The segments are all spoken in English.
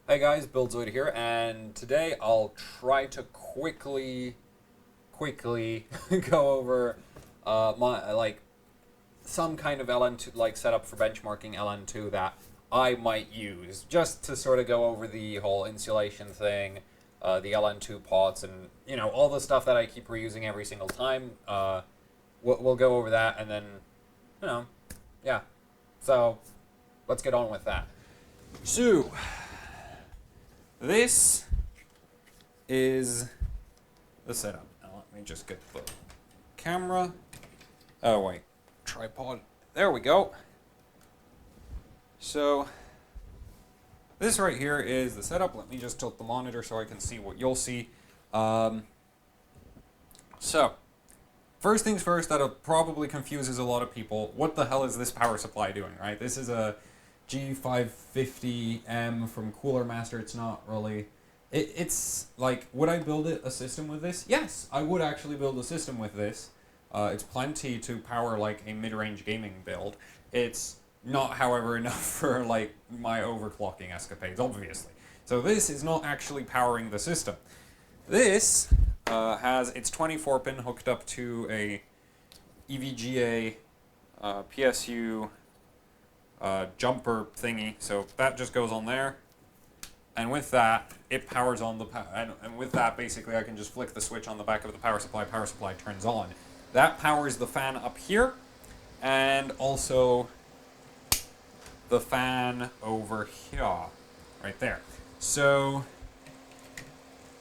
Hey guys, Buildzoid here, and today I'll try to quickly go over my some kind of LN2 setup for benchmarking LN2 that I might use, just to sort of go over the whole insulation thing, the LN2 pots, and all the stuff that I keep reusing every single time. We'll go over that, and then yeah. So let's get on with that. So. This is the setup. Now let me just get the camera. Oh wait, tripod. There we go. So this right here is the setup. Let me just tilt the monitor so I can see what you'll see. So first things first, that probably confuses a lot of people. What the hell is this power supply doing, right? This is a G550M from Cooler Master. It's not really... It's like, would I build a system with this? Yes, I would actually build a system with this. It's plenty to power like a mid-range gaming build. It's not, however, enough for like my overclocking escapades, obviously. So this is not actually powering the system. This has its 24-pin hooked up to a EVGA PSU jumper thingy, so that just goes on there, and with that it powers on the and with that basically I can just flick the switch on the back of the power supply turns on. That powers the fan up here, and also the fan over here, right there. So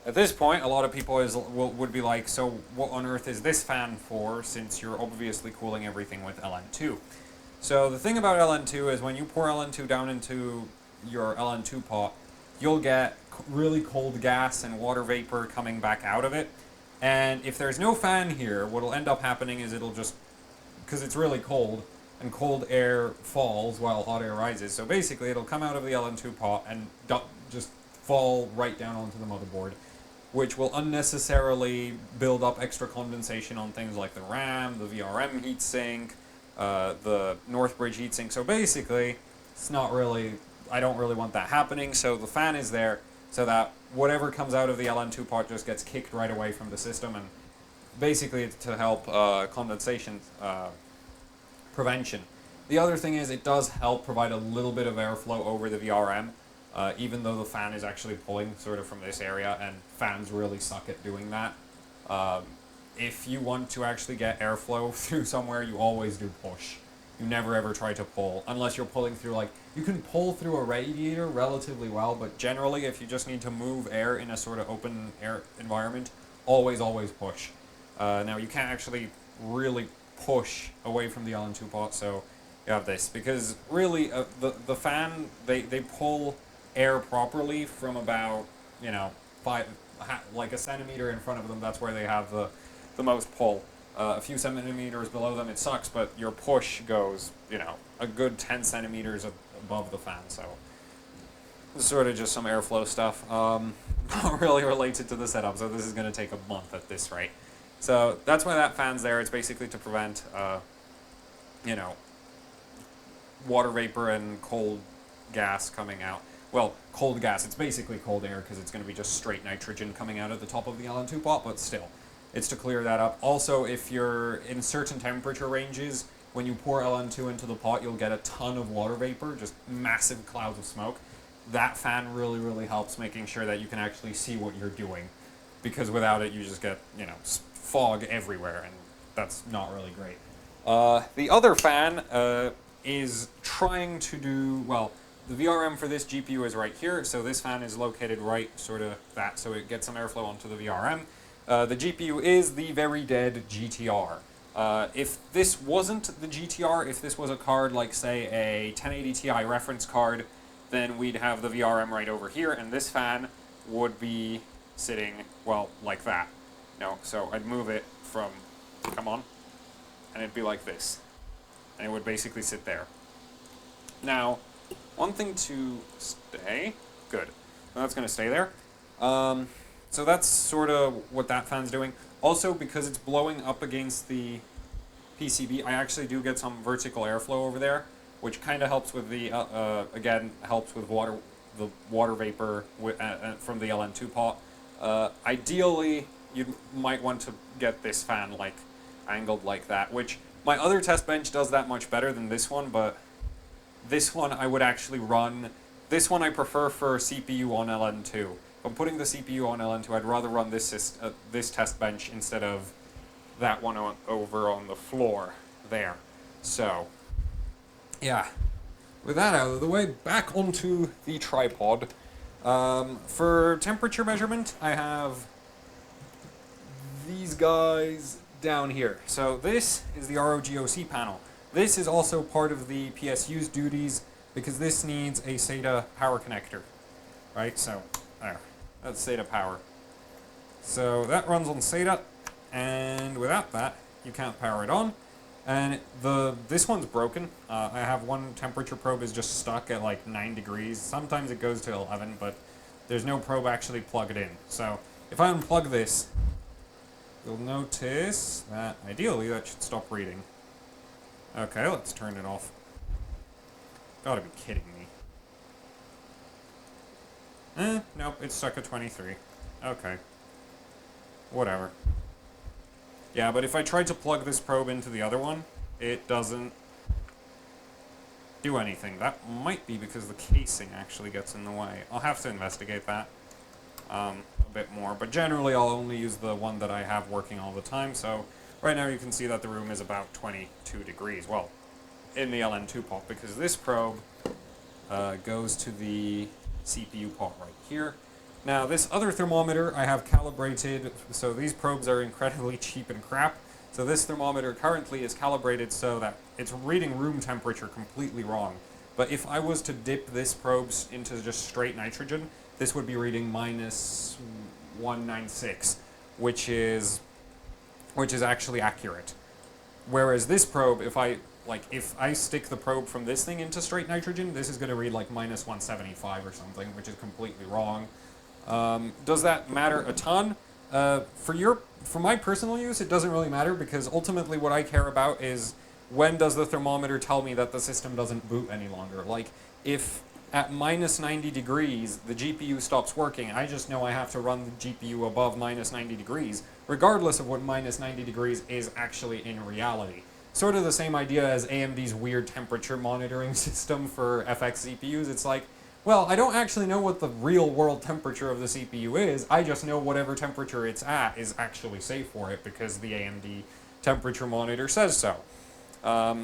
at this point, a lot of people would be like, so what on earth is this fan for, since you're obviously cooling everything with LN2? So the thing about LN2 is when you pour LN2 down into your LN2 pot, you'll get really cold gas and water vapor coming back out of it. And if there's no fan here, what'll end up happening is it'll just, because it's really cold, and cold air falls while hot air rises. So basically it'll come out of the LN2 pot and just fall right down onto the motherboard, which will unnecessarily build up extra condensation on things like the RAM, the VRM heatsink, the Northbridge heatsink. So basically, it's not really, I don't really want that happening, so the fan is there so that whatever comes out of the LN2 pot just gets kicked right away from the system, and basically it's to help condensation prevention. The other thing is it does help provide a little bit of airflow over the VRM, even though the fan is actually pulling sort of from this area, and fans really suck at doing that. If you want to actually get airflow through somewhere, you always do push. You never ever try to pull, unless you're pulling through, like, you can pull through a radiator relatively well, but generally if you just need to move air in a sort of open air environment, always push. Now you can't actually really push away from the LN2 pot, so you have this, because really the fan, they pull air properly from about, like a centimeter in front of them. That's where they have the most pull. A few centimeters below them it sucks, but your push goes, a good 10 centimeters above the fan. So this is sort of just some airflow stuff. Not really related to the setup, so this is going to take a month at this rate. So that's why that fan's there. It's basically to prevent, water vapor and cold gas coming out. Well, cold gas, it's basically cold air because it's going to be just straight nitrogen coming out of the top of the LN2 pot, but still, it's to clear that up. Also, if you're in certain temperature ranges, when you pour LN2 into the pot, you'll get a ton of water vapor, just massive clouds of smoke. That fan really helps making sure that you can actually see what you're doing, because without it, you just get, fog everywhere, and that's not really great. The other fan is trying to do, well, the VRM for this GPU is right here, so this fan is located right sort of that, so it gets some airflow onto the VRM. The GPU is the very dead GTR. If this wasn't the GTR, if this was a card like, say, a 1080 Ti reference card, then we'd have the VRM right over here, and this fan would be sitting, well, like that. So I'd move it from, come on, and it'd be like this. And it would basically sit there. Now, one thing to stay, good. So that's going to stay there. So that's sort of what that fan's doing. Also, because it's blowing up against the PCB, I actually do get some vertical airflow over there, which kind of helps with the, again, helps with water the water vapor from the LN2 pot. Ideally, you might want to get this fan like angled like that, which my other test bench does that much better than this one, but this one I would actually run. This one I prefer for CPU on LN2. If I'm putting the CPU on LN2, I'd rather run this test bench instead of that one over on the floor there. So, yeah. With that out of the way, back onto the tripod. For temperature measurement, I have these guys down here. So this is the ROGOC panel. This is also part of the PSU's duties because this needs a SATA power connector. Right, so there, that's SATA power. So that runs on SATA, and without that, you can't power it on. And this one's broken. I have one temperature probe is just stuck at like 9 degrees. Sometimes it goes to 11, but there's no probe actually plugged in. So if I unplug this, you'll notice that ideally that should stop reading. Okay, let's turn it off. Gotta be kidding me. Nope, it's stuck at 23. Okay. Whatever. Yeah, but if I tried to plug this probe into the other one, it doesn't do anything. That might be because the casing actually gets in the way. I'll have to investigate that a bit more, but generally I'll only use the one that I have working all the time. So right now you can see that the room is about 22 degrees. Well, in the LN2 pot, because this probe goes to the CPU pot right here. Now, this other thermometer I have calibrated, so these probes are incredibly cheap and crap. So this thermometer currently is calibrated so that it's reading room temperature completely wrong. But if I was to dip this probe into just straight nitrogen, this would be reading minus 196, which is actually accurate. Whereas this probe, if I stick the probe from this thing into straight nitrogen, this is going to read like minus 175 or something, which is completely wrong. Does that matter a ton? For my personal use, it doesn't really matter because ultimately what I care about is when does the thermometer tell me that the system doesn't boot any longer. Like, if at minus 90 degrees the GPU stops working, I just know I have to run the GPU above minus 90 degrees, regardless of what minus 90 degrees is actually in reality. Sort of the same idea as AMD's weird temperature monitoring system for FX CPUs. It's like, well, I don't actually know what the real world temperature of the CPU is, I just know whatever temperature it's at is actually safe for it because the AMD temperature monitor says so.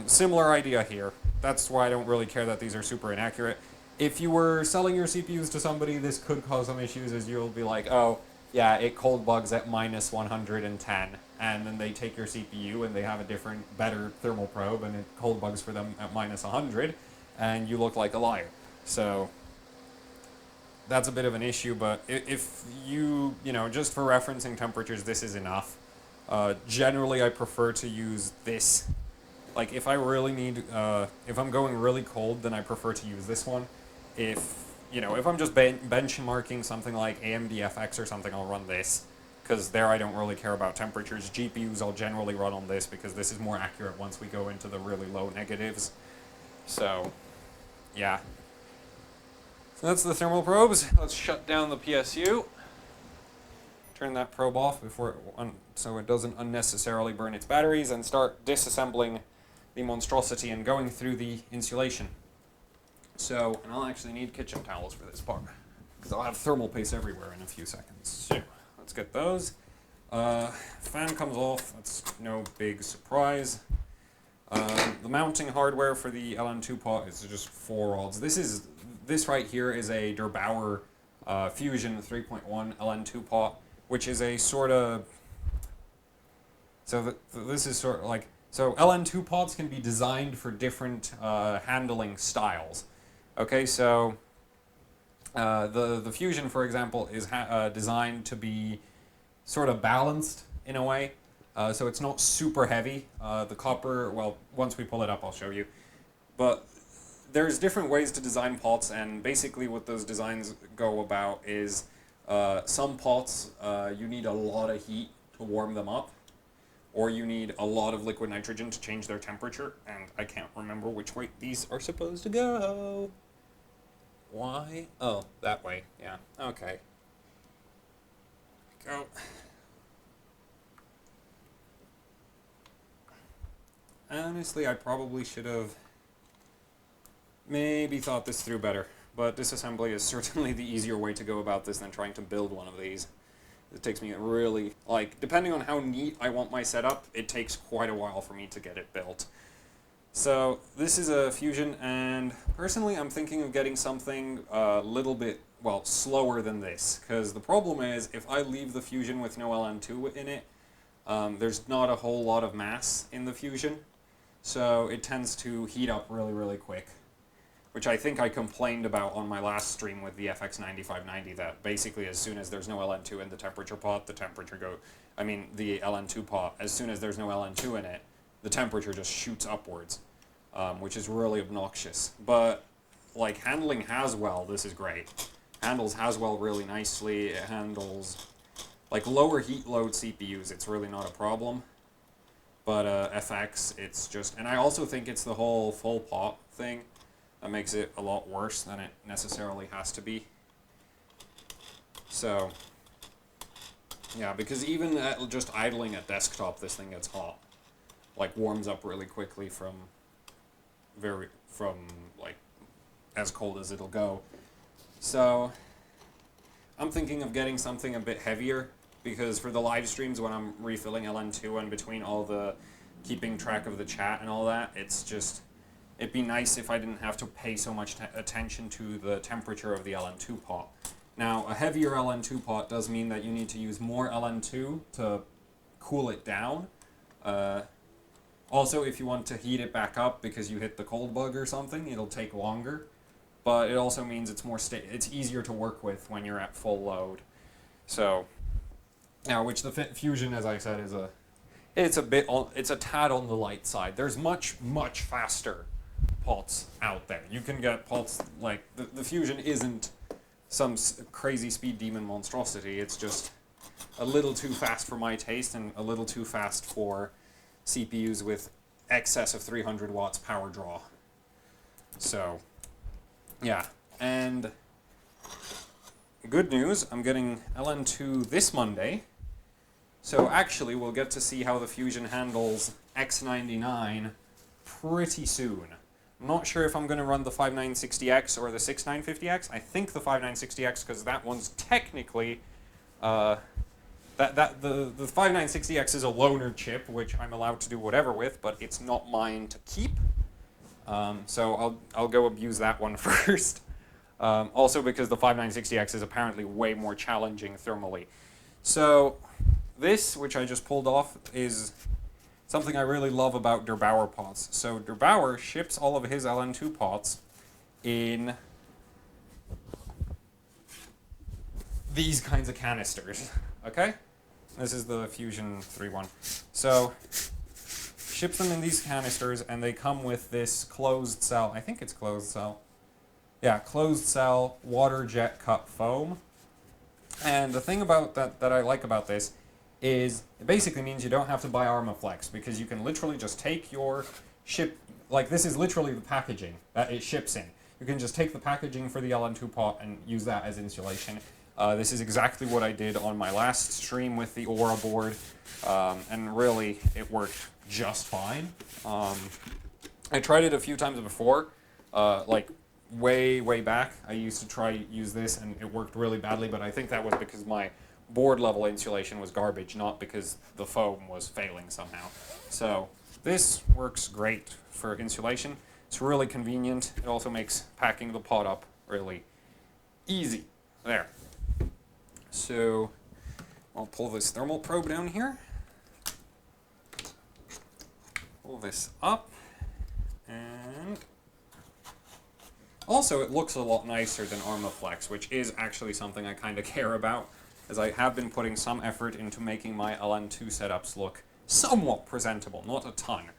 Similar idea here. That's why I don't really care that these are super inaccurate. If you were selling your CPUs to somebody, this could cause some issues as you'll be like, oh, yeah, it cold bugs at minus 110, and then they take your CPU and they have a different, better thermal probe and it cold bugs for them at minus 100, and you look like a liar. So that's a bit of an issue, but if you just for referencing temperatures, this is enough. Generally, I prefer to use this. Like, if I really need, if I'm going really cold, then I prefer to use this one. If I'm just benchmarking something like AMD FX or something, I'll run this, because there I don't really care about temperatures. GPUs I'll generally run on this, because this is more accurate once we go into the really low negatives. So, yeah. So that's the thermal probes. Let's shut down the PSU. Turn that probe off so it doesn't unnecessarily burn its batteries, and start disassembling the monstrosity and going through the insulation. So, and I'll actually need kitchen towels for this part, because I'll have thermal paste everywhere in a few seconds. So, let's get those. Fan comes off, that's no big surprise. The mounting hardware for the LN2 pot is just 4 rods. This right here is a Der Bauer Fusion 3.1 LN2 pot, which is a sort of... So this is sort of like... So LN2 pots can be designed for different handling styles. Okay, so the Fusion, for example, is designed to be sort of balanced in a way. So it's not super heavy. The copper, well, once we pull it up, I'll show you. But there's different ways to design pots, and basically what those designs go about is some pots, you need a lot of heat to warm them up, or you need a lot of liquid nitrogen to change their temperature, and I can't remember which way these are supposed to go. Why? Oh, that way. Yeah. Okay. Go. Honestly, I probably should have maybe thought this through better, but disassembly is certainly the easier way to go about this than trying to build one of these. It takes me really, like, depending on how neat I want my setup, it takes quite a while for me to get it built. So this is a Fusion, and personally I'm thinking of getting something a little bit, well, slower than this, because the problem is if I leave the Fusion with no LN2 in it, there's not a whole lot of mass in the Fusion, so it tends to heat up really, really quick, which I think I complained about on my last stream with the FX9590, that basically as soon as there's no LN2 in the temperature pot, the LN2 pot, as soon as there's no LN2 in it, the temperature just shoots upwards, which is really obnoxious. But, like, handling Haswell, this is great. Handles Haswell really nicely. It handles, like, lower heat load CPUs, it's really not a problem. But FX, it's just... And I also think it's the whole full pot thing that makes it a lot worse than it necessarily has to be. So, yeah, because even at just idling at desktop, this thing gets hot. Like, warms up really quickly from like, as cold as it'll go. So, I'm thinking of getting something a bit heavier, because for the live streams when I'm refilling LN2 and between all the keeping track of the chat and all that, it's just, it'd be nice if I didn't have to pay so much attention to the temperature of the LN2 pot. Now, a heavier LN2 pot does mean that you need to use more LN2 to cool it down. Also, if you want to heat it back up because you hit the cold bug or something, it'll take longer. But it also means it's it's easier to work with when you're at full load. So, now, which the Fusion, as I said, is it's a tad on the light side. There's much, much faster pots out there. You can get pots like the Fusion isn't some crazy speed demon monstrosity. It's just a little too fast for my taste and a little too fast for CPUs with excess of 300 watts power draw. So, yeah. And good news, I'm getting LN2 this Monday. So actually, we'll get to see how the Fusion handles X99 pretty soon. I'm not sure if I'm going to run the 5960X or the 6950X. I think the 5960X, because that one's technically... the 5960X is a loaner chip, which I'm allowed to do whatever with, but it's not mine to keep. So I'll go abuse that one first. Also because the 5960X is apparently way more challenging thermally. So this, which I just pulled off, is something I really love about Der Bauer pots. So Der Bauer ships all of his LN2 pots in these kinds of canisters. Okay? This is the Fusion 3.1. So, ships them in these canisters, and they come with this closed cell. I think it's closed cell. Yeah, closed cell water jet cup foam. And the thing about that I like about this is it basically means you don't have to buy Armaflex, because you can literally just take your like this is literally the packaging that it ships in. You can just take the packaging for the LN2 pot and use that as insulation. This is exactly what I did on my last stream with the Aura board, and really, it worked just fine. I tried it a few times before, like way back. I used to use this, and it worked really badly, but I think that was because my board level insulation was garbage, not because the foam was failing somehow. So this works great for insulation. It's really convenient. It also makes packing the pot up really easy. There. So I'll pull this thermal probe down here. Pull this up. And also it looks a lot nicer than Armaflex, which is actually something I kind of care about, as I have been putting some effort into making my LN2 setups look somewhat presentable, not a ton.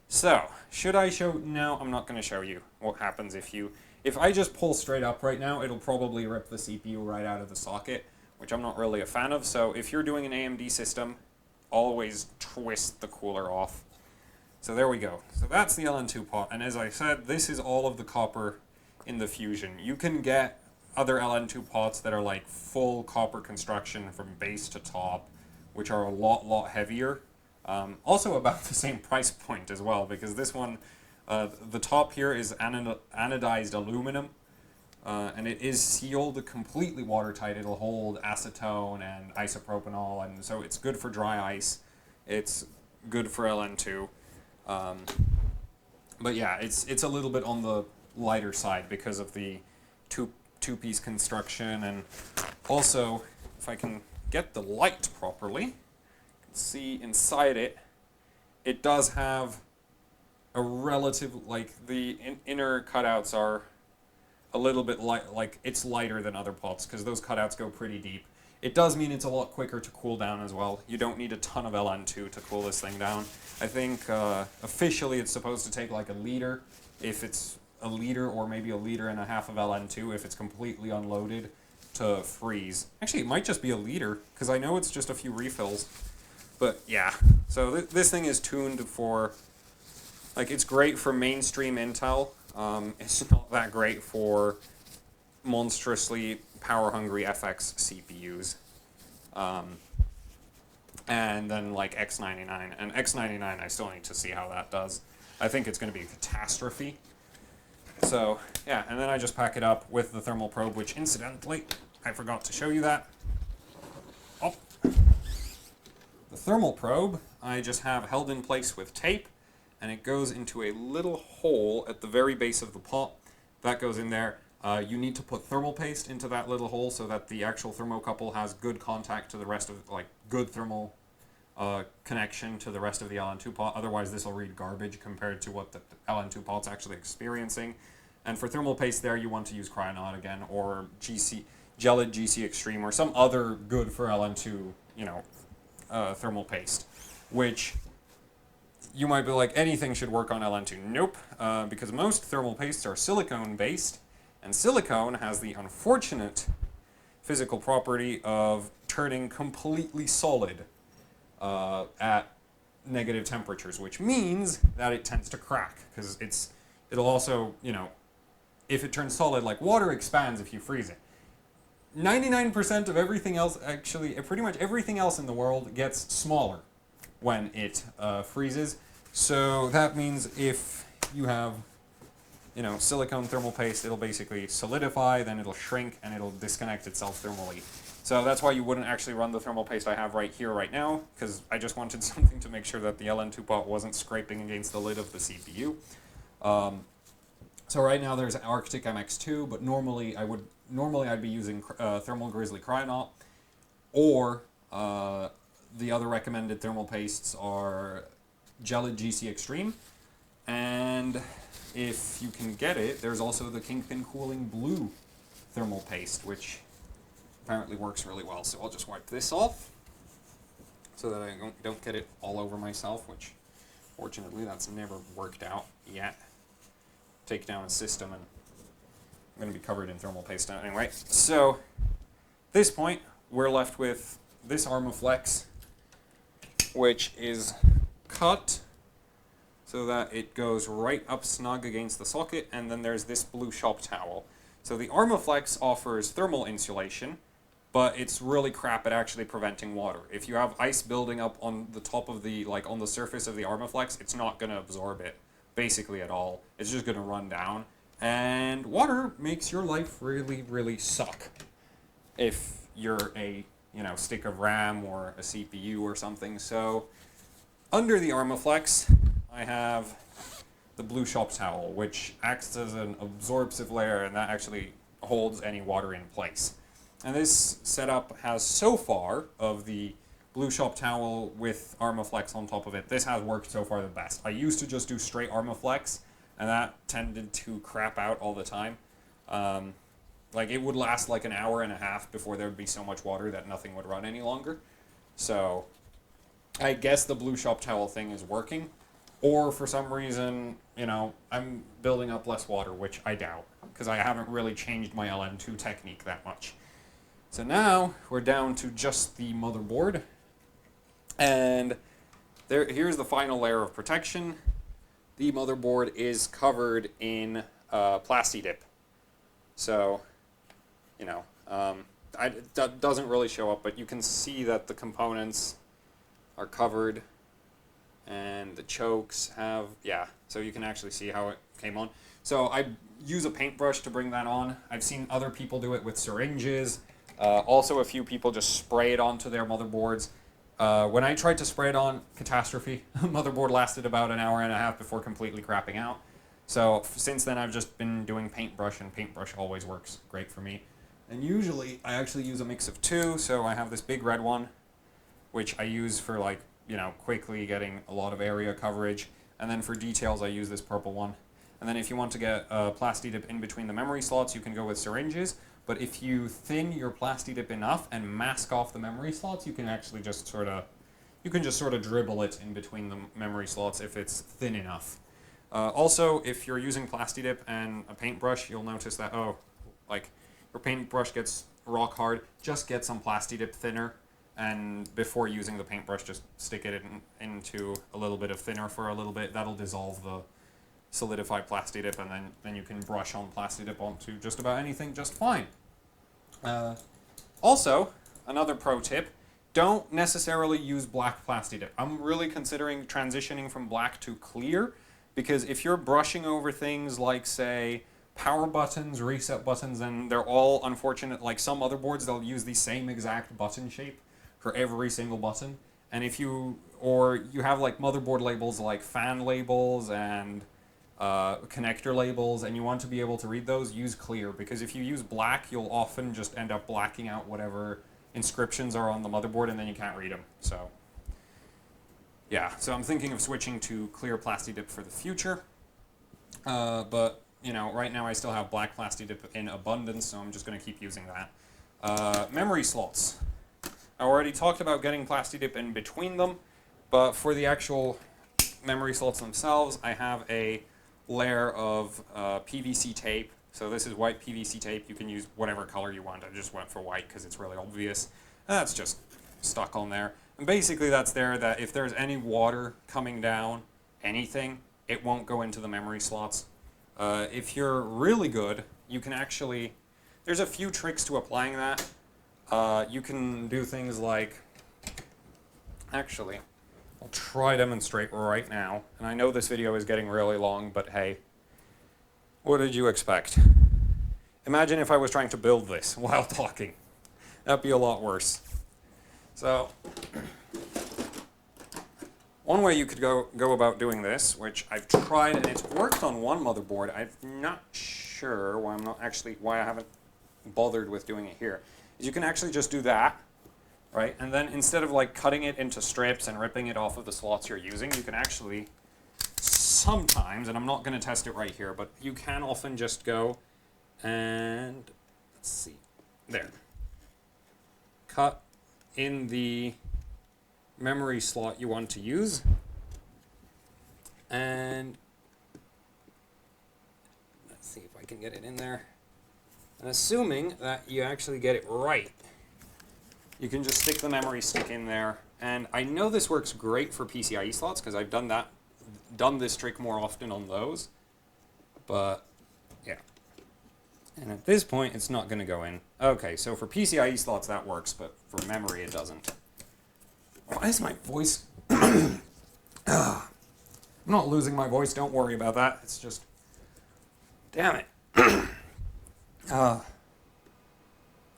So, should I show... No, I'm not going to show you what happens if I just pull straight up right now, it'll probably rip the CPU right out of the socket, which I'm not really a fan of. So if you're doing an AMD system, always twist the cooler off. So there we go. So that's the LN2 pot, and as I said, this is all of the copper in the Fusion. You can get other LN2 pots that are like full copper construction from base to top, which are a lot heavier. Also about the same price point as well, because this one, the top here is anodized aluminum, and it is sealed completely watertight. It'll hold acetone and isopropanol, and so it's good for dry ice. It's good for LN2. But yeah, it's a little bit on the lighter side because of the two-piece construction, and also, if I can get the light properly, you can see inside it, it does have a relative, like the inner cutouts are a little bit light, like it's lighter than other pots because those cutouts go pretty deep. It does mean it's a lot quicker to cool down as well. You don't need a ton of LN2 to cool this thing down. I think officially it's supposed to take like a liter, if it's a liter or maybe 1.5 liters of LN2 if it's completely unloaded to freeze. Actually, it might just be a liter because I know it's just a few refills. But yeah, so this thing is tuned for, like, it's great for mainstream Intel. It's not that great for monstrously power-hungry FX CPUs. And then like X99. And X99, I still need to see how that does. I think it's going to be a catastrophe. So, yeah, and then I just pack it up with the thermal probe, which incidentally, I forgot to show you that. Oh. The thermal probe, I just have held in place with tape, and it goes into a little hole at the very base of the pot. That goes in there. You need to put thermal paste into that little hole so that the actual thermocouple has good contact to the rest of, like, good thermal connection to the rest of the LN2 pot. Otherwise, this will read garbage compared to what the LN2 pot's actually experiencing. And for thermal paste there, you want to use Cryonaut again, or Gelid GC Extreme, or some other good for LN2, thermal paste, which you might be like, anything should work on LN2. Nope, because most thermal pastes are silicone-based, and silicone has the unfortunate physical property of turning completely solid at negative temperatures, which means that it tends to crack, because it'll also, if it turns solid, like water expands if you freeze it. 99% of everything else, actually, pretty much everything else in the world gets smaller when it freezes. So that means if you have, silicone thermal paste, it'll basically solidify, then it'll shrink, and it'll disconnect itself thermally. So that's why you wouldn't actually run the thermal paste I have right here, right now, because I just wanted something to make sure that the LN2 pot wasn't scraping against the lid of the CPU. So right now there's Arctic MX2, but normally I'd be using Thermal Grizzly Cryonaut, or the other recommended thermal pastes are Gelid GC Extreme, and if you can get it, there's also the Kingpin Cooling Blue thermal paste, which apparently works really well. So I'll just wipe this off so that I don't get it all over myself, which fortunately that's never worked out yet. Take down a system and I'm going to be covered in thermal paste now anyway. So at this point, we're left with this Armaflex, which is cut so that it goes right up snug against the socket, and then there's this blue shop towel. So the Armaflex offers thermal insulation, but it's really crap at actually preventing water. If you have ice building up on the top of the, on the surface of the Armaflex, it's not going to absorb it, basically at all. It's just going to run down. And water makes your life really, really suck if you're a, stick of RAM or a CPU or something. So under the Armaflex, I have the blue shop towel, which acts as an absorptive layer, and that actually holds any water in place. And this setup has, so far, of the blue shop towel with Armaflex on top of it, this has worked so far the best. I used to just do straight Armaflex, and that tended to crap out all the time. It would last like an hour and a half before there would be so much water that nothing would run any longer. So I guess the blue shop towel thing is working. Or for some reason, I'm building up less water, which I doubt, because I haven't really changed my LN2 technique that much. So now we're down to just the motherboard. And here's the final layer of protection. The motherboard is covered in Plasti-Dip. So, you know, that doesn't really show up, but you can see that the components are covered and the chokes have, yeah, so you can actually see how it came on. So I use a paintbrush to bring that on. I've seen other people do it with syringes. Also, a few people just spray it onto their motherboards. When I tried to spray it on, catastrophe. Motherboard lasted about an hour and a half before completely crapping out. So since then, I've just been doing paintbrush, and paintbrush always works great for me. And usually, I actually use a mix of two. So I have this big red one, which I use for, like, you know, quickly getting a lot of area coverage. And then for details, I use this purple one. And then if you want to get Plasti Dip in between the memory slots, you can go with syringes. But if you thin your Plasti Dip enough and mask off the memory slots, you can actually just sort of, dribble it in between the memory slots if it's thin enough. Also, if you're using Plasti Dip and a paintbrush, you'll notice that, like, your paintbrush gets rock hard. Just get some Plasti Dip thinner, and before using the paintbrush, just stick it into a little bit of thinner for a little bit. That'll dissolve the solidified Plasti Dip, and then you can brush on Plasti Dip onto just about anything just fine. Also, another pro tip, don't necessarily use black Plasti Dip. I'm really considering transitioning from black to clear, because if you're brushing over things like, say, power buttons, reset buttons, and they're all unfortunate, like some motherboards, they'll use the same exact button shape for every single button. And if you have like motherboard labels like fan labels and connector labels, and you want to be able to read those, use clear, because if you use black, you'll often just end up blacking out whatever inscriptions are on the motherboard, and then you can't read them. So yeah, so I'm thinking of switching to clear Plasti Dip for the future, but you know, right now I still have black Plasti Dip in abundance, so I'm just going to keep using that. Memory slots. I already talked about getting Plasti Dip in between them, but for the actual memory slots themselves, I have a layer of PVC tape. So this is white PVC tape. You can use whatever color you want. I just went for white because it's really obvious. That's just stuck on there. And basically that's there that if there's any water coming down, anything, it won't go into the memory slots. If you're really good, you can actually, there's a few tricks to applying that. You can do things like, actually, I'll try to demonstrate right now. And I know this video is getting really long, but hey, what did you expect? Imagine if I was trying to build this while talking. That'd be a lot worse. So, one way you could go about doing this, which I've tried and it's worked on one motherboard, I'm not sure why I haven't bothered with doing it here, is you can actually just do that, right? And then instead of like cutting it into strips and ripping it off of the slots you're using, you can actually sometimes, and I'm not going to test it right here, but you can often just go and, let's see, there. Cut in the memory slot you want to use, and let's see if I can get it in there. And assuming that you actually get it right, you can just stick the memory stick in there. And I know this works great for PCIe slots because I've done this trick more often on those. But yeah. And at this point, it's not going to go in. Okay, so for PCIe slots that works, but for memory it doesn't. Why is my voice... I'm not losing my voice, don't worry about that. It's just... Damn it.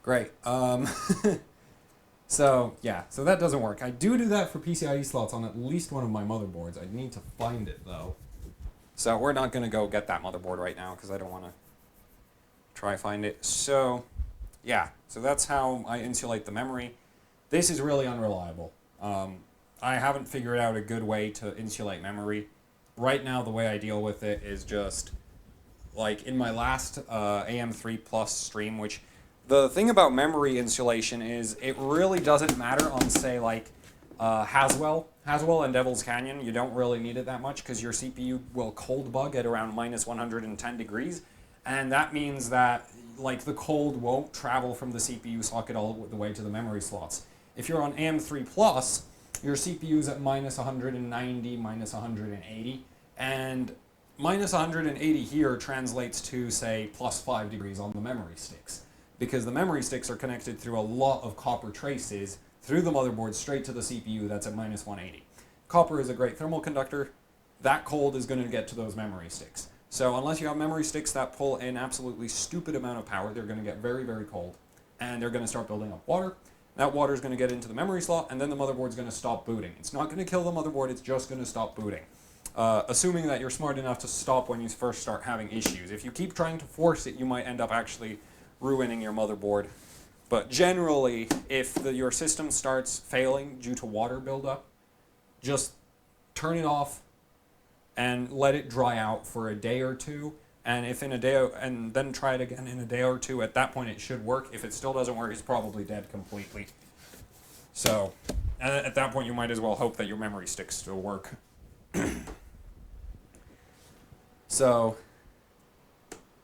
Great. So, yeah, so that doesn't work. I do that for PCIe slots on at least one of my motherboards. I need to find it, though. So we're not going to go get that motherboard right now, because I don't want to try find it. So, yeah, so that's how I insulate the memory. This is really unreliable. I haven't figured out a good way to insulate memory. Right now, the way I deal with it is just, like, in my last AM3 Plus stream, which... The thing about memory insulation is it really doesn't matter on, say, like Haswell and Devil's Canyon. You don't really need it that much because your CPU will cold bug at around minus 110 degrees. And that means that, like, the cold won't travel from the CPU socket all the way to the memory slots. If you're on AM3 Plus, your CPU's at minus 190, minus 180. And minus 180 here translates to, say, plus 5 degrees on the memory sticks, because the memory sticks are connected through a lot of copper traces through the motherboard straight to the CPU that's at minus 180. Copper is a great thermal conductor. That cold is going to get to those memory sticks. So unless you have memory sticks that pull an absolutely stupid amount of power, they're going to get very, very cold, and they're going to start building up water. That water is going to get into the memory slot, and then the motherboard's going to stop booting. It's not going to kill the motherboard, it's just going to stop booting. Assuming that you're smart enough to stop when you first start having issues. If you keep trying to force it, you might end up actually ruining your motherboard. But generally, if your system starts failing due to water buildup, just turn it off and let it dry out for a day or two. And if in a day, and then try it again in a day or two, at that point it should work. If it still doesn't work, it's probably dead completely. So, at that point you might as well hope that your memory sticks still work. So,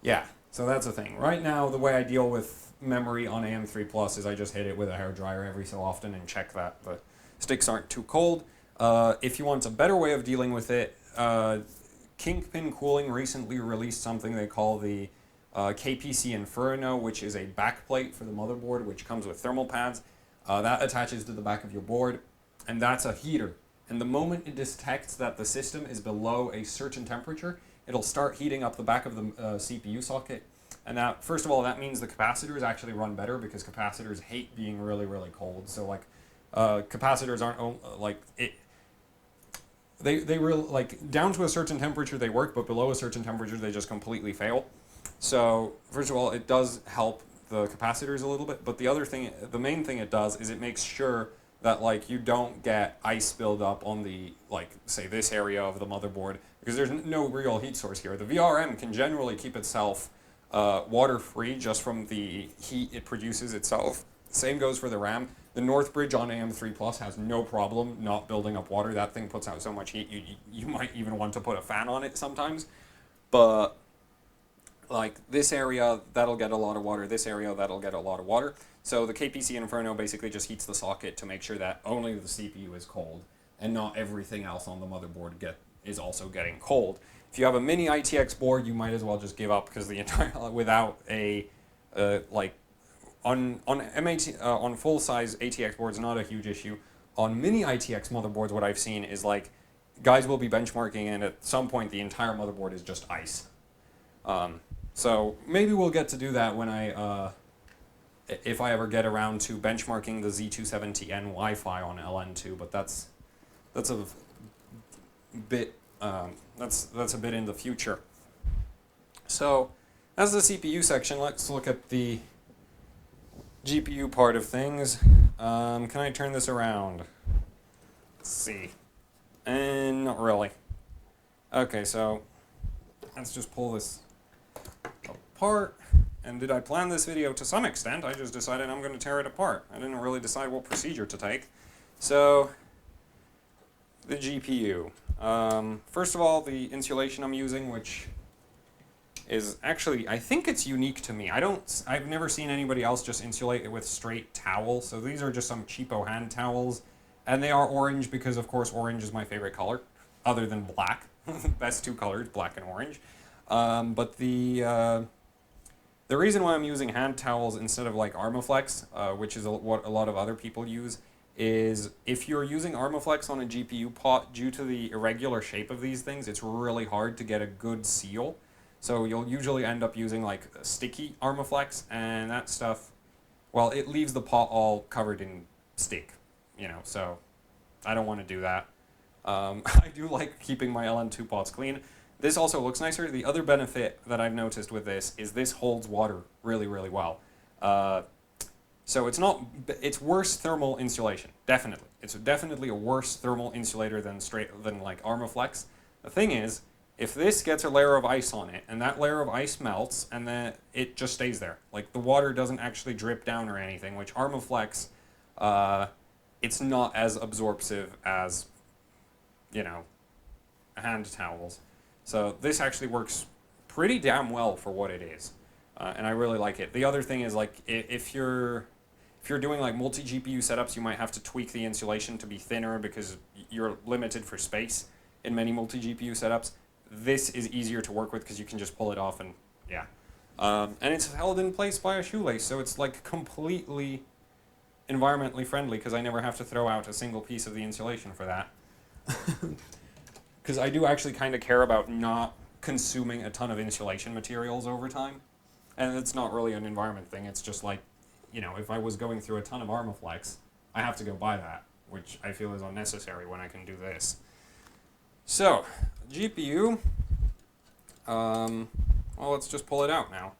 yeah, so that's the thing. Right now, the way I deal with memory on AM3 Plus is I just hit it with a hairdryer every so often and check that the sticks aren't too cold. If you want a better way of dealing with it, Kingpin Cooling recently released something they call the KPC Inferno, which is a backplate for the motherboard, which comes with thermal pads. That attaches to the back of your board, and that's a heater. And the moment it detects that the system is below a certain temperature, it'll start heating up the back of the CPU socket. And that, first of all, that means the capacitors actually run better, because capacitors hate being really, really cold. So like, capacitors aren't like it. They really, like, down to a certain temperature they work, but below a certain temperature they just completely fail. So first of all, it does help the capacitors a little bit, but the main thing it does is it makes sure that, like, you don't get ice buildup on the, like, say this area of the motherboard, because there's no real heat source here. The VRM can generally keep itself water-free just from the heat it produces itself. Same goes for the RAM. The North Bridge on AM3 Plus has no problem not building up water. That thing puts out so much heat, you might even want to put a fan on it sometimes. But, like, this area, that'll get a lot of water. This area, that'll get a lot of water. So the KPC Inferno basically just heats the socket to make sure that only the CPU is cold, and not everything else on the motherboard is also getting cold. If you have a mini ITX board, you might as well just give up, because the entire, without a, like, on full size ATX boards, not a huge issue. On mini ITX motherboards, what I've seen is, like, guys will be benchmarking, and at some point the entire motherboard is just ice. So maybe we'll get to do that when if I ever get around to benchmarking the Z270N Wi-Fi on LN2, but that's a bit that's a bit in the future. So that's the CPU section. Let's look at the GPU part of things. Can I turn this around? Let's see. And not really. Okay, so let's just pull this apart. And did I plan this video? To some extent, I just decided I'm going to tear it apart. I didn't really decide what procedure to take. So, the GPU. First of all, the insulation I'm using, which is actually, I think it's unique to me. I've never seen anybody else just insulate it with straight towel. So these are just some cheapo hand towels. And they are orange because, of course, orange is my favorite color, other than black. Best two colors, black and orange. But the reason why I'm using hand towels instead of, like, Armaflex, which is what a lot of other people use, is if you're using Armaflex on a GPU pot, due to the irregular shape of these things, it's really hard to get a good seal. So you'll usually end up using, like, sticky Armaflex, and that stuff, well, it leaves the pot all covered in stick, you know, so I don't want to do that. I do like keeping my LN2 pots clean. This also looks nicer. The other benefit that I've noticed with this holds water really, really well. So it's worse thermal insulation, definitely. It's definitely a worse thermal insulator than like Armaflex. The thing is, if this gets a layer of ice on it, and that layer of ice melts, and then it just stays there. Like, the water doesn't actually drip down or anything, which Armaflex, it's not as absorptive as, you know, hand towels. So this actually works pretty damn well for what it is, and I really like it. The other thing is, like, if you're doing, like, multi-GPU setups, you might have to tweak the insulation to be thinner because you're limited for space in many multi-GPU setups. this is easier to work with because you can just pull it off and yeah. And it's held in place by a shoelace, so it's like completely environmentally friendly because I never have to throw out a single piece of the insulation for that. Because I do actually kind of care about not consuming a ton of insulation materials over time. And it's not really an environment thing, it's just like, you know, if I was going through a ton of Armaflex, I have to go buy that, which I feel is unnecessary when I can do this. So, GPU, well, let's just pull it out now.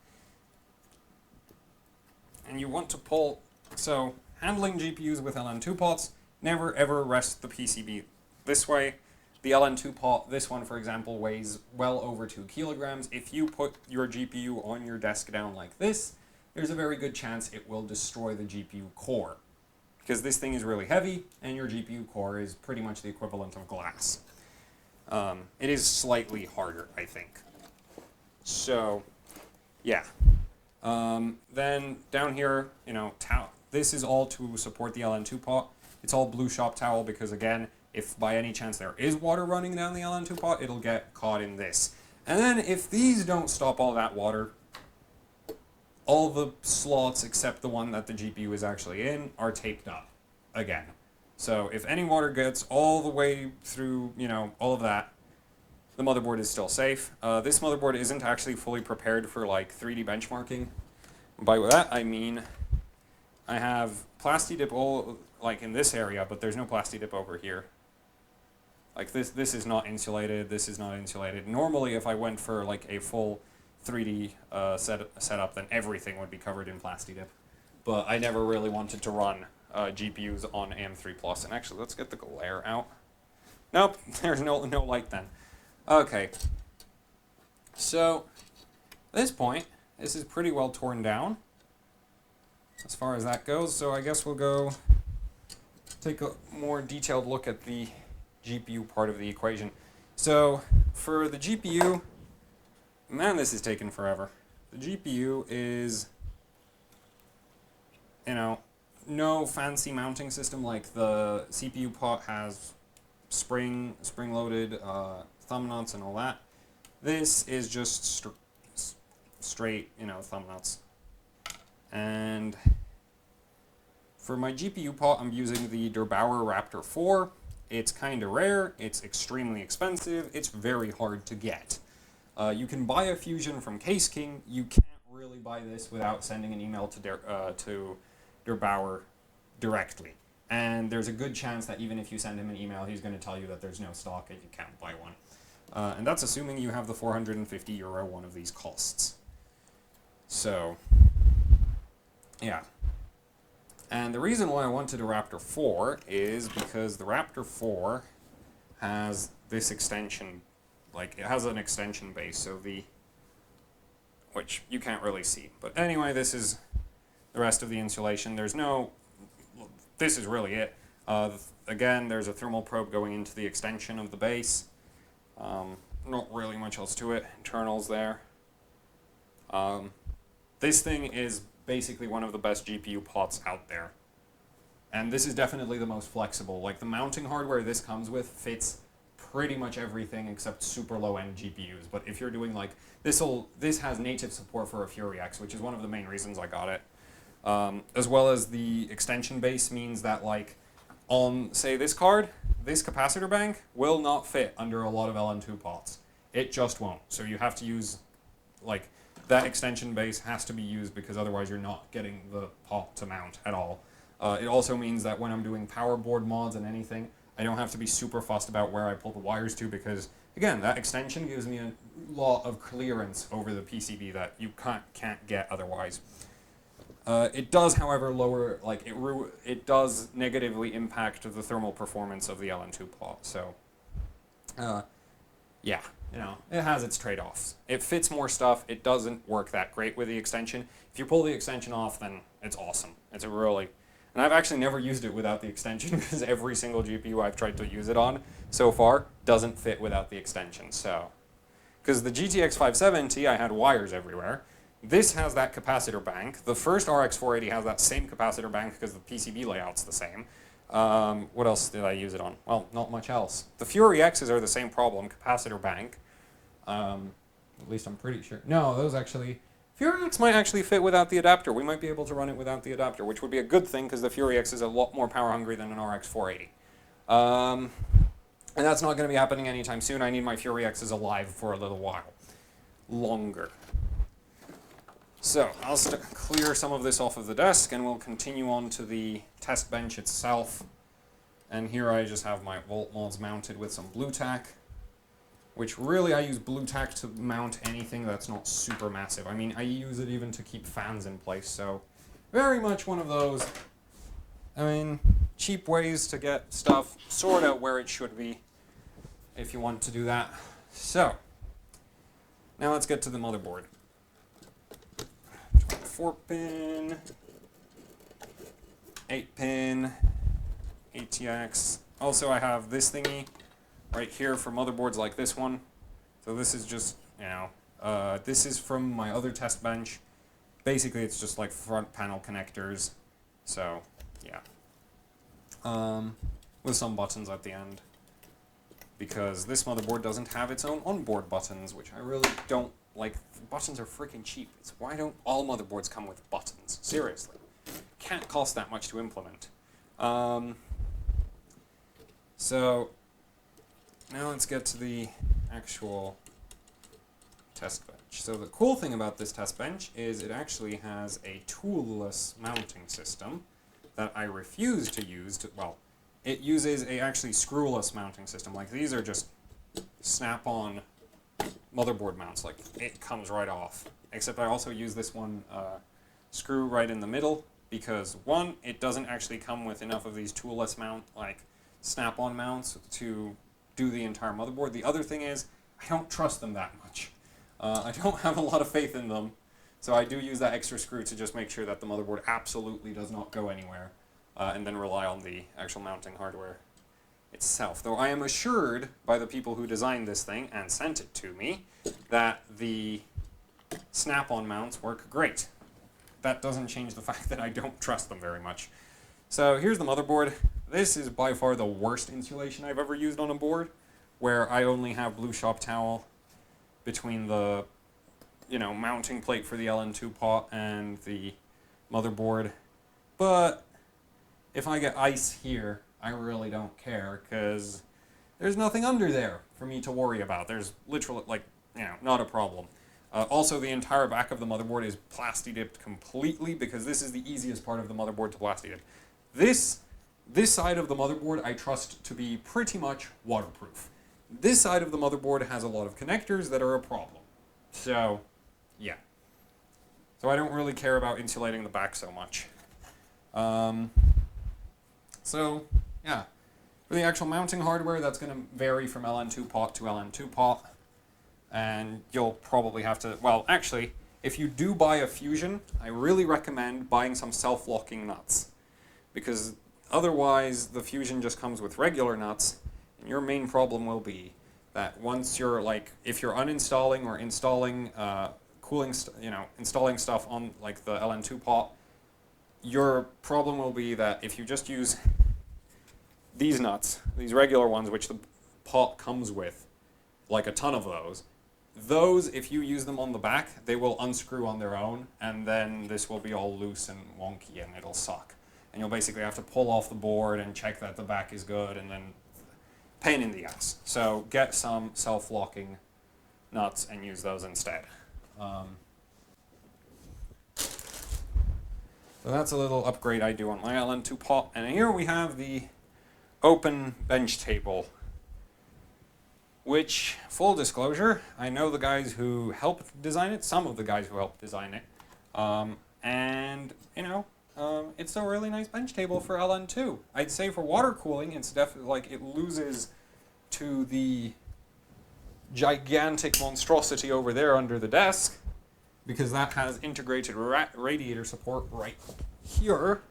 And you want to pull, so handling GPUs with LN2 pots, never ever rest the PCB this way. The LN2 pot, this one for example, weighs well over 2 kilograms. If you put your GPU on your desk down like this, there's a very good chance it will destroy the GPU core. Because this thing is really heavy, and your GPU core is pretty much the equivalent of glass. It is slightly harder, I think. So, yeah. Then down here, you know, this is all to support the LN2 pot. It's all blue shop towel because, again, if by any chance there is water running down the LN2 pot, it'll get caught in this. And then if these don't stop all that water, all the slots except the one that the GPU is actually in are taped up again. So if any water gets all the way through, you know, all of that, the motherboard is still safe. This motherboard isn't actually fully prepared for like 3D benchmarking. By that I mean I have Plastidip all like in this area, but there's no Plastidip over here. Like this is not insulated, this is not insulated. Normally if I went for like a full 3D setup, then everything would be covered in Plastidip. But I never really wanted to run GPUs on AM3 Plus. And actually, let's get the glare out. Nope, there's no light then. Okay. So, at this point, this is pretty well torn down as far as that goes. So I guess we'll go take a more detailed look at the GPU part of the equation. So, for the GPU, man, this is taking forever. The GPU is, you know, no fancy mounting system like the CPU pot has spring-loaded thumb nuts and all that. This is just straight, you know, thumb nuts. And for my GPU pot, I'm using the Buildzoid Raptor 4. It's kind of rare, it's extremely expensive, it's very hard to get. You can buy a Fusion from Case King. You can't really buy this without sending an email to Buildzoid directly. And there's a good chance that even if you send him an email, he's going to tell you that there's no stock and you can't buy one. And that's assuming you have the €450 one of these costs. So, yeah. And the reason why I wanted a Raptor 4 is because the Raptor 4 has this extension. Like, it has an extension base, so which you can't really see. But anyway, this is the rest of the insulation. This is really it. Again, there's a thermal probe going into the extension of the base. Not really much else to it. Internals there. This thing is basically one of the best GPU pots out there. And this is definitely the most flexible. Like, the mounting hardware this comes with fits pretty much everything except super low-end GPUs. But if you're doing like this has native support for a Fury X, which is one of the main reasons I got it. As well as the extension base means that like on say this card, this capacitor bank will not fit under a lot of LN2 pots. It just won't. So you have to use like that extension base has to be used because otherwise you're not getting the pot to mount at all. It also means that when I'm doing power board mods and anything, I don't have to be super fussed about where I pull the wires to because, again, that extension gives me a lot of clearance over the PCB that you can't get otherwise. It does, however, lower, like, it does negatively impact the thermal performance of the LN2 pot, so, yeah, you know, it has its trade-offs. It fits more stuff, it doesn't work that great with the extension. If you pull the extension off, then it's awesome. It's a really... And I've actually never used it without the extension because every single GPU I've tried to use it on so far doesn't fit without the extension. So, because the GTX 570 I had wires everywhere. This has that capacitor bank. The first RX 480 has that same capacitor bank because the PCB layout's the same. What else did I use it on? Well, not much else. The Fury X's are the same problem, capacitor bank. At least I'm pretty sure. No, those actually... FuryX might actually fit without the adapter. We might be able to run it without the adapter, which would be a good thing because the FuryX is a lot more power hungry than an RX 480. And that's not going to be happening anytime soon. I need my FuryXs alive for a little while longer. So I'll clear some of this off of the desk and we'll continue on to the test bench itself. And here I just have my Volt mods mounted with some blue tack, which really I use blue tack to mount anything that's not super massive. I mean, I use it even to keep fans in place, so very much one of those, I mean, cheap ways to get stuff sort of where it should be if you want to do that. So, now let's get to the motherboard. 24-pin, 8-pin, ATX. Also, I have this thingy right here for motherboards like this one. So this is just, you know, this is from my other test bench. Basically, it's just like front panel connectors. So, yeah. With some buttons at the end. Because this motherboard doesn't have its own onboard buttons, which I really don't like. Buttons are freaking cheap. It's why don't all motherboards come with buttons? Seriously. Can't cost that much to implement. So, now let's get to the actual test bench. So the cool thing about this test bench is it actually has a toolless mounting system that I refuse to use to, well, it uses a actually screwless mounting system. Like these are just snap-on motherboard mounts. Like it comes right off. Except I also use this one screw right in the middle because one, it doesn't actually come with enough of these toolless mount, like snap-on mounts to do the entire motherboard. The other thing is I don't trust them that much. I don't have a lot of faith in them. So I do use that extra screw to just make sure that the motherboard absolutely does not go anywhere. And then rely on the actual mounting hardware itself. Though I am assured by the people who designed this thing and sent it to me that the snap-on mounts work great. That doesn't change the fact that I don't trust them very much. So here's the motherboard. This is by far the worst insulation I've ever used on a board, where I only have blue shop towel between the, you know, mounting plate for the LN2 pot and the motherboard. But if I get ice here, I really don't care, because there's nothing under there for me to worry about. There's literally, like, you know, not a problem. Also, the entire back of the motherboard is plasti-dipped completely, because this is the easiest part of the motherboard to plasti-dip. This side of the motherboard I trust to be pretty much waterproof. This side of the motherboard has a lot of connectors that are a problem. So, yeah. So I don't really care about insulating the back so much. So, yeah. For the actual mounting hardware, that's going to vary from LN2 pot to LN2 pot. And you'll probably have to, well, actually, if you do buy a Fusion, I really recommend buying some self-locking nuts. Because otherwise, the Fusion just comes with regular nuts, and your main problem will be that once you're, like, if you're uninstalling or installing installing stuff on, like, the LN2 pot, your problem will be that if you just use these nuts, these regular ones, which the pot comes with, like a ton of those, if you use them on the back, they will unscrew on their own, and then this will be all loose and wonky, and it'll suck. And you'll basically have to pull off the board and check that the back is good, and then pain in the ass. So get some self-locking nuts and use those instead. So that's a little upgrade I do on my LN2 pot. And here we have the open bench table, which, full disclosure, I know the guys who helped design it, some of the guys who helped design it. And, you know, it's a really nice bench table for LN2. I'd say for water cooling, it's definitely, like, it loses to the gigantic monstrosity over there under the desk, because that has integrated radiator support right here.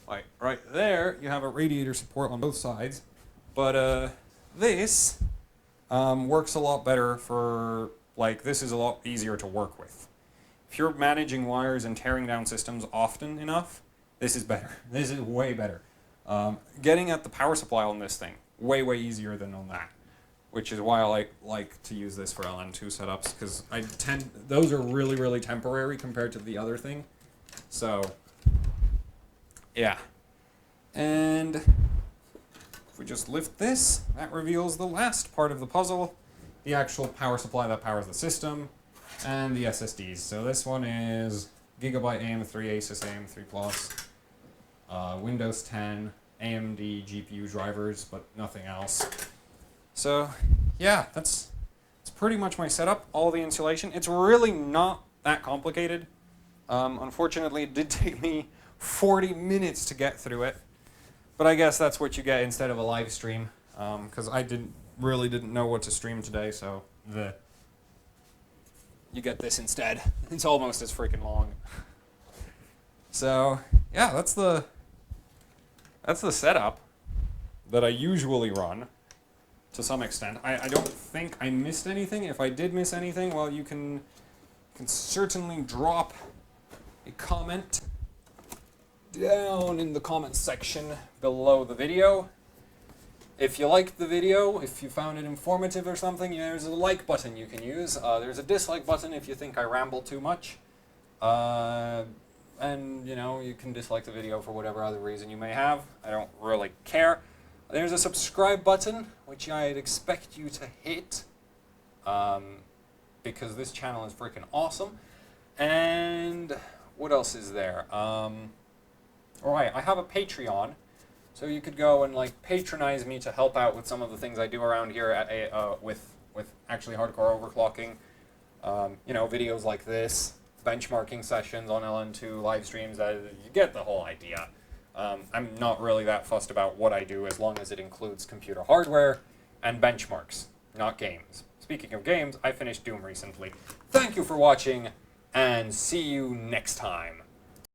Like, right there, you have a radiator support on both sides. But this works a lot better for, like, this is a lot easier to work with. If you're managing wires and tearing down systems often enough, this is better. This is way better. Getting at the power supply on this thing, way, way easier than on that. which is why I like to use this for LN2 setups, because those are really, really temporary compared to the other thing. So, yeah. And if we just lift this, that reveals the last part of the puzzle, the actual power supply that powers the system, and the SSDs. So this one is Gigabyte AM3 Asus AM3 Plus, Windows 10, AMD GPU drivers, but nothing else. So yeah, that's pretty much my setup, all the insulation. It's really not that complicated. Unfortunately, it did take me 40 minutes to get through it, but I guess that's what you get instead of a live stream, because I really didn't know what to stream today, so you get this instead. It's almost as freaking long. So yeah, that's the setup that I usually run to some extent. I don't think I missed anything. If I did miss anything, well, you can certainly drop a comment down in the comment section below the video. If you liked the video, if you found it informative or something, there's a like button you can use. There's a dislike button if you think I ramble too much. And, you can dislike the video for whatever other reason you may have. I don't really care. There's a subscribe button, which I'd expect you to hit, because this channel is freaking awesome. And what else is there? Alright, I have a Patreon. So you could go and patronize me to help out with some of the things I do around here at with actually hardcore overclocking. Videos like this, benchmarking sessions on LN2, live streams. You get the whole idea. I'm not really that fussed about what I do as long as it includes computer hardware and benchmarks, not games. Speaking of games, I finished Doom recently. Thank you for watching, and see you next time.